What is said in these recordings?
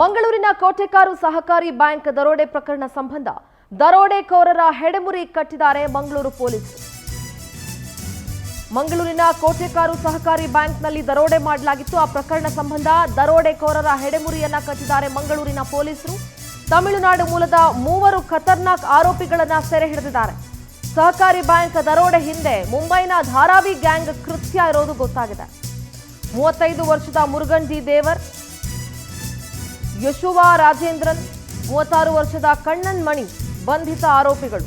ಮಂಗಳೂರಿನ ಕೋಟೆಕಾರು ಸಹಕಾರಿ ಬ್ಯಾಂಕ್ ದರೋಡೆ ಪ್ರಕರಣ ಸಂಬಂಧ ದರೋಡೆಕೋರರ ಹೆಡೆಮುರಿ ಕಟ್ಟಿದ್ದಾರೆ ಮಂಗಳೂರು ಪೊಲೀಸರು. ಮಂಗಳೂರಿನ ಕೋಟೆಕಾರು ಸಹಕಾರಿ ಬ್ಯಾಂಕ್ನಲ್ಲಿ ದರೋಡೆ ಮಾಡಲಾಗಿತ್ತು. ಆ ಪ್ರಕರಣ ಸಂಬಂಧ ದರೋಡೆಕೋರರ ಹೆಡೆಮುರಿಯನ್ನ ಕಟ್ಟಿದ್ದಾರೆ ಮಂಗಳೂರಿನ ಪೊಲೀಸರು. ತಮಿಳುನಾಡು ಮೂಲದ 3 ಖತರ್ನಾಕ್ ಆರೋಪಿಗಳನ್ನ ಸೆರೆ ಹಿಡಿದಿದ್ದಾರೆ. ಸಹಕಾರಿ ಬ್ಯಾಂಕ್ ದರೋಡೆ ಹಿಂದೆ ಮುಂಬೈನ ಧಾರಾವಿ ಗ್ಯಾಂಗ್ ಕೃತ್ಯ ಇರೋದು ಗೊತ್ತಾಗಿದೆ. 35 ವರ್ಷದ ಮುರುಗನ್ ಡಿ ದೇವರ್, ಯಶುವಾ ರಾಜೇಂದ್ರನ್, 36 ವರ್ಷದ ಕಣ್ಣನ್ ಮಣಿ ಬಂಧಿತ ಆರೋಪಿಗಳು.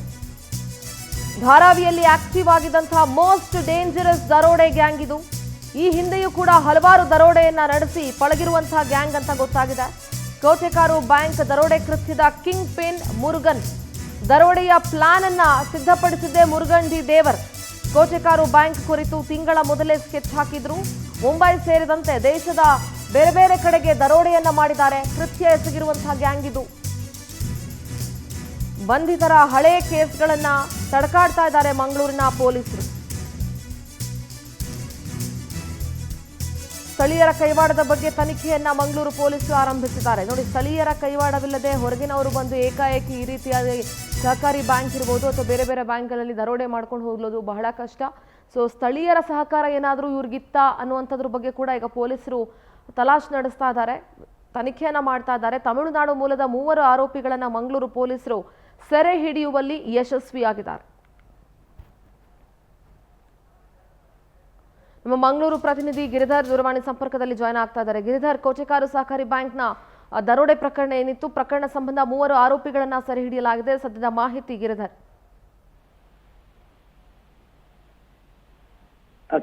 ಧಾರಾವಿಯಲ್ಲಿ ಆಕ್ಟಿವ್ ಆಗಿದ್ದಂತಹ ಮೋಸ್ಟ್ ಡೇಂಜರಸ್ ದರೋಡೆ ಗ್ಯಾಂಗ್ ಇದು. ಈ ಹಿಂದೆಯೂ ಕೂಡ ಹಲವಾರು ದರೋಡೆಯನ್ನ ನಡೆಸಿ ಪಳಗಿರುವಂತಹ ಗ್ಯಾಂಗ್ ಅಂತ ಗೊತ್ತಾಗಿದೆ. ಕೋಟೆಕಾರು ಬ್ಯಾಂಕ್ ದರೋಡೆ ಕೃತ್ಯದ ಕಿಂಗ್ ಪಿನ್ ಮುರುಗನ್. ದರೋಡೆಯ ಪ್ಲಾನ್ ಅನ್ನ ಸಿದ್ಧಪಡಿಸಿದ್ದೇ ಮುರುಗನ್ ಡಿ ದೇವರ್. ಕೋಟೆಕಾರು ಬ್ಯಾಂಕ್ ಕುರಿತು ತಿಂಗಳ ಮೊದಲೇ ಸ್ಕೆಚ್ ಹಾಕಿದ್ರು. ಮುಂಬೈ ಸೇರಿದಂತೆ ದೇಶದ ಬೇರೆ ಬೇರೆ ಕಡೆಗೆ ದರೋಡೆಯನ್ನ ಮಾಡಿದ್ದಾರೆ. ಕೃತ್ಯ ಎಸಗಿರುವಂತಹ ಗ್ಯಾಂಗ್ ಇದು. ಬಂಧಿತರ ಹಳೆಯ ಕೇಸ್ಗಳನ್ನ ತಡಕಾಡ್ತಾ ಇದ್ದಾರೆ ಮಂಗಳೂರಿನ ಪೊಲೀಸರು. ಸ್ಥಳೀಯರ ಕೈವಾಡದ ಬಗ್ಗೆ ತನಿಖೆಯನ್ನ ಮಂಗಳೂರು ಪೊಲೀಸರು ಆರಂಭಿಸಿದ್ದಾರೆ. ನೋಡಿ, ಸ್ಥಳೀಯರ ಕೈವಾಡವಿಲ್ಲದೆ ಹೊರಗಿನವರು ಬಂದು ಏಕಾಏಕಿ ಈ ರೀತಿಯಾದ ಸಹಕಾರಿ ಬ್ಯಾಂಕ್ ಇರ್ಬೋದು ಅಥವಾ ಬೇರೆ ಬೇರೆ ಬ್ಯಾಂಕ್ಗಳಲ್ಲಿ ದರೋಡೆ ಮಾಡ್ಕೊಂಡು ಹೋಗ್ಲೋದು ಬಹಳ ಕಷ್ಟ. ಸೊ ಸ್ಥಳೀಯರ ಸಹಕಾರ ಏನಾದರೂ ಇವ್ರಿಗಿತ್ತ ಅನ್ನುವಂಥದ್ರ ಬಗ್ಗೆ ಕೂಡ ಈಗ ಪೊಲೀಸರು ತಲಾಶ್ ನಡೆಸ್ತಾ ಇದ್ದಾರೆ, ತನಿಖೆಯನ್ನ ಮಾಡ್ತಾ ಇದ್ದಾರೆ. ತಮಿಳುನಾಡು ಮೂಲದ 3 ಆರೋಪಿಗಳನ್ನ ಮಂಗಳೂರು ಪೊಲೀಸರು ಸೆರೆ ಹಿಡಿಯುವಲ್ಲಿ ಯಶಸ್ವಿಯಾಗಿದ್ದಾರೆ. ನಮ್ಮ ಮಂಗಳೂರು ಪ್ರತಿನಿಧಿ ಗಿರಿಧರ್ ದೂರವಾಣಿ ಸಂಪರ್ಕದಲ್ಲಿ ಜಾಯ್ನ್ ಆಗ್ತಾ ಇದ್ದಾರೆ. ಗಿರಿಧರ್, ಕೋಟೆಕಾರು ಸಹಕಾರಿ ಬ್ಯಾಂಕ್ನ ದರೋಡೆ ಪ್ರಕರಣ ಏನಿತ್ತು, ಪ್ರಕರಣ ಸಂಬಂಧ 3 ಆರೋಪಿಗಳನ್ನ ಸೆರೆ ಹಿಡಿಯಲಾಗಿದೆ. ಸದ್ಯದ ಮಾಹಿತಿ ಗಿರಿಧರ್.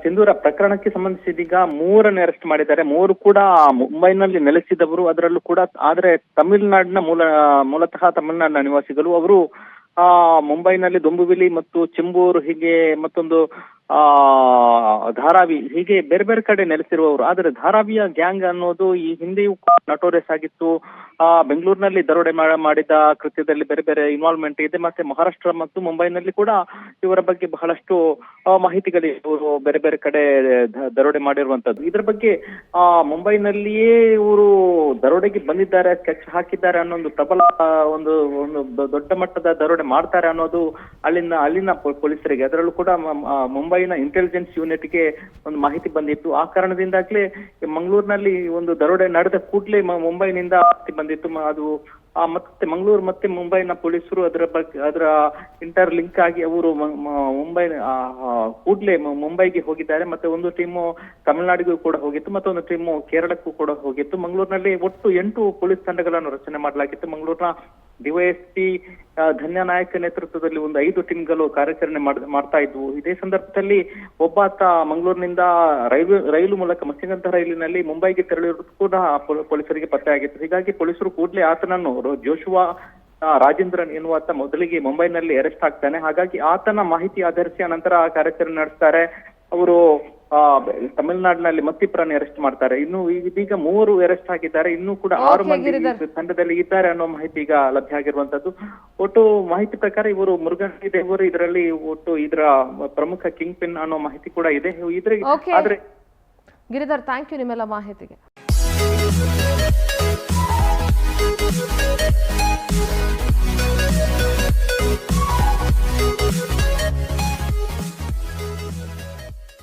ಸಿಂಧೂರ, ಪ್ರಕರಣಕ್ಕೆ ಸಂಬಂಧಿಸಿದೀಗ 3 ಅರೆಸ್ಟ್ ಮಾಡಿದ್ದಾರೆ. 3 ಕೂಡ ಮುಂಬೈನಲ್ಲಿ ನೆಲೆಸಿದವರು, ಅದರಲ್ಲೂ ಕೂಡ ಆದ್ರೆ ತಮಿಳುನಾಡಿನ ಮೂಲತಃ ತಮಿಳುನಾಡಿನ ನಿವಾಸಿಗಳು. ಅವರು ಮುಂಬೈನಲ್ಲಿ ದೊಂಬಿವಿಲಿ ಮತ್ತು ಚೆಂಬೂರು, ಹೀಗೆ ಮತ್ತೊಂದು ಧಾರಾವಿ, ಹೀಗೆ ಬೇರೆ ಬೇರೆ ಕಡೆ ನೆಲೆಸಿರುವವರು. ಆದ್ರೆ ಧಾರಾವಿಯ ಗ್ಯಾಂಗ್ ಅನ್ನೋದು ಈ ಹಿಂದೆಯೂ ನಟೋರಿಯಸ್ ಆಗಿತ್ತು. ಬೆಂಗಳೂರಿನಲ್ಲಿ ದರೋಡೆ ಮಾಡಿದ ಕೃತ್ಯದಲ್ಲಿ ಬೇರೆ ಬೇರೆ ಇನ್ವಾಲ್ವ್ಮೆಂಟ್ ಇದೆ. ಮತ್ತೆ ಮಹಾರಾಷ್ಟ್ರ ಮತ್ತು ಮುಂಬೈನಲ್ಲಿ ಕೂಡ ಇವರ ಬಗ್ಗೆ ಬಹಳಷ್ಟು ಮಾಹಿತಿಗಳು ಇವರು ಬೇರೆ ಬೇರೆ ಕಡೆ ದರೋಡೆ ಮಾಡಿರುವಂತದ್ದು. ಇದರ ಬಗ್ಗೆ ಮುಂಬೈನಲ್ಲಿಯೇ ಇವರು ದರೋಡೆಗೆ ಬಂದಿದ್ದಾರೆ, ಸ್ಕೆಚ್ ಹಾಕಿದ್ದಾರೆ ಅನ್ನೋ ಒಂದು ಪ್ರಬಲ ಒಂದು ದೊಡ್ಡ ಮಟ್ಟದ ದರೋಡೆ ಮಾಡ್ತಾರೆ ಅನ್ನೋದು ಅಲ್ಲಿನ ಪೊಲೀಸರಿಗೆ, ಅದರಲ್ಲೂ ಕೂಡ ಮುಂಬೈನ ಇಂಟೆಲಿಜೆನ್ಸ್ ಯೂನಿಟ್ಗೆ ಒಂದು ಮಾಹಿತಿ ಬಂದಿತ್ತು. ಆ ಕಾರಣದಿಂದಾಗ್ಲೇ ಮಂಗಳೂರಿನಲ್ಲಿ ಒಂದು ದರೋಡೆ ನಡೆದ ಕೂಡಲೇ ಮುಂಬೈನಿಂದ ಬಂದಿತ್ತು. ಅದು ಮತ್ತೆ ಮಂಗಳೂರು ಮತ್ತೆ ಮುಂಬೈನ ಪೊಲೀಸರು ಅದರ ಇಂಟರ್ ಲಿಂಕ್ ಆಗಿ ಅವರು ಕೂಡಲೇ ಮುಂಬೈಗೆ ಹೋಗಿದ್ದಾರೆ. ಮತ್ತೆ ಒಂದು ಟೀಮು ತಮಿಳುನಾಡಿಗೂ ಕೂಡ ಹೋಗಿತ್ತು, ಮತ್ತೊಂದು ಟೀಮು ಕೇರಳಕ್ಕೂ ಕೂಡ ಹೋಗಿತ್ತು. ಮಂಗಳೂರಿನಲ್ಲಿ ಒಟ್ಟು 8 ಪೊಲೀಸ್ ತಂಡಗಳನ್ನು ರಚನೆ ಮಾಡಲಾಗಿತ್ತು. ಮಂಗಳೂರಿನ ಡಿವೈಎಸ್ಪಿ ಧನ್ಯ ನಾಯಕ್ ನೇತೃತ್ವದಲ್ಲಿ ಒಂದು 5 ಟೀಮ್ಗಳು ಕಾರ್ಯಾಚರಣೆ ಮಾಡ್ತಾ ಇದ್ವು. ಇದೇ ಸಂದರ್ಭದಲ್ಲಿ ಒಬ್ಬಾತ ಮಂಗಳೂರಿನಿಂದ ರೈಲು ಮೂಲಕ ಮತ್ಸ್ಯಗಂಧ ರೈಲಿನಲ್ಲಿ ಮುಂಬೈಗೆ ತೆರಳಿರುವುದು ಕೂಡ ಪೊಲೀಸರಿಗೆ ಪತ್ತೆಯಾಗಿತ್ತು. ಹೀಗಾಗಿ ಪೊಲೀಸರು ಕೂಡಲೇ ಆತನನ್ನು ಜೋಶುವಾ ರಾಜೇಂದ್ರನ್ ಎನ್ನುವಾತ ಮೊದಲಿಗೆ ಮುಂಬೈನಲ್ಲಿ ಅರೆಸ್ಟ್ ಆಗ್ತಾನೆ. ಹಾಗಾಗಿ ಆತನ ಮಾಹಿತಿ ಆಧರಿಸಿ ಅನಂತರ ಕಾರ್ಯಾಚರಣೆ ನಡೆಸ್ತಾರೆ. ಅವರು ತಮಿಳುನಾಡಿನಲ್ಲಿ ಮತ್ತಿಬ್ಬರನ್ನು ಅರೆಸ್ಟ್ ಮಾಡ್ತಾರೆ. ಇನ್ನು ಇದೀಗ 3 ಅರೆಸ್ಟ್ ಆಗಿದ್ದಾರೆ. ಇನ್ನೂ ಕೂಡ 6 ಮಂದಿ ತಂಡದಲ್ಲಿ ಇದ್ದಾರೆ ಅನ್ನೋ ಮಾಹಿತಿ ಈಗ ಲಭ್ಯ ಆಗಿರುವಂತದ್ದು. ಒಟ್ಟು ಮಾಹಿತಿ ಪ್ರಕಾರ ಇವರು ಮುರುಗನ್ ಡಿ ದೇವರು ಇದರಲ್ಲಿ ಒಟ್ಟು ಇದರ ಪ್ರಮುಖ ಕಿಂಗ್ ಪಿನ್ ಅನ್ನೋ ಮಾಹಿತಿ ಕೂಡ ಇದೆ. ಆದ್ರೆ ಗಿರಿಧರ್, ಥ್ಯಾಂಕ್ ಯು ನಿಮ್ಮೆಲ್ಲ ಮಾಹಿತಿಗೆ.